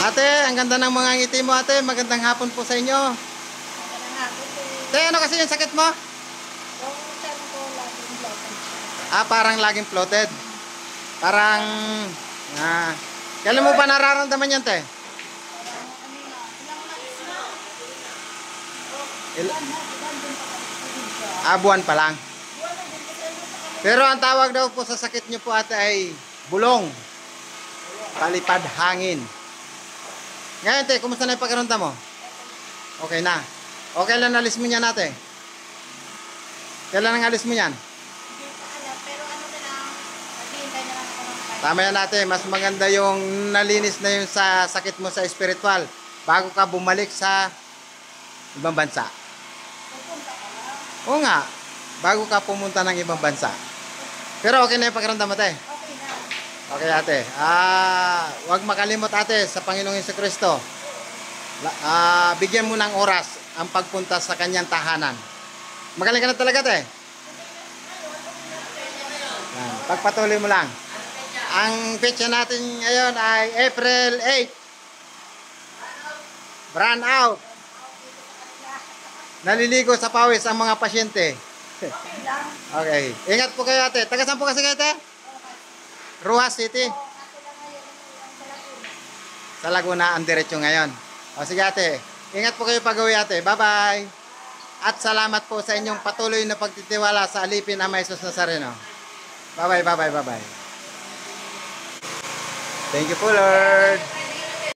Ate, ang ganda ng mga ngiti mo, ate. Magandang hapon po sa inyo. Magandang hapon eh. Te, ano kasi yung sakit mo? Yung chan ko laging blocked siya. Ah, parang laging floated. Parang, kailan mo ba nararamdaman yan, te? Parang ano na, ilang months na. Il- Ilan din pa kami siya. Buwan pa lang. Buwan na din kasi ano sa kami. Pero ang tawag daw po sa sakit niyo po, ate, ay bulong. Palipad hangin. Ngayon, te, kumusta na yung pagkaronda mo? Okay na. Okay lang alis mo yan, ate. Kailan ang alis mo yan? Hindi pa alam, pero ano na lang, naghihintay na lang ako ng time. Tama yan, ate. Mas maganda yung nalinis na yung sa sakit mo sa spiritual bago ka bumalik sa ibang bansa. Pupunta ka lang. Oo nga, bago ka pumunta ng ibang bansa. Pero okay na yung pakiramdam, ate. Okay na. Okay, ate. Huwag makalimot, ate, sa Panginoong Jesucristo. Bigyan mo ng oras ang pagpunta sa kanyang tahanan. Magaling ka na talaga, ate. Yan. Pagpatuloy mo lang. Ang petsa natin ngayon ay April 8. Run out. Naliligo sa pawis ang mga pasyente. Okay lang. Okay. Ingat po kayo, ate. Taga saan po kasi kayo, ate? Rojas City. Kaso lang ngayon, ang sa Laguna. Sa Laguna ang diretso ngayon. O sige, ate. Ingat po kayo pag-uwi, ate. Bye-bye. At salamat po sa inyong patuloy na pagtitiwala sa alipin Ama Jesus Nazareno. Bye-bye, bye-bye, bye-bye. Thank you po, Lord.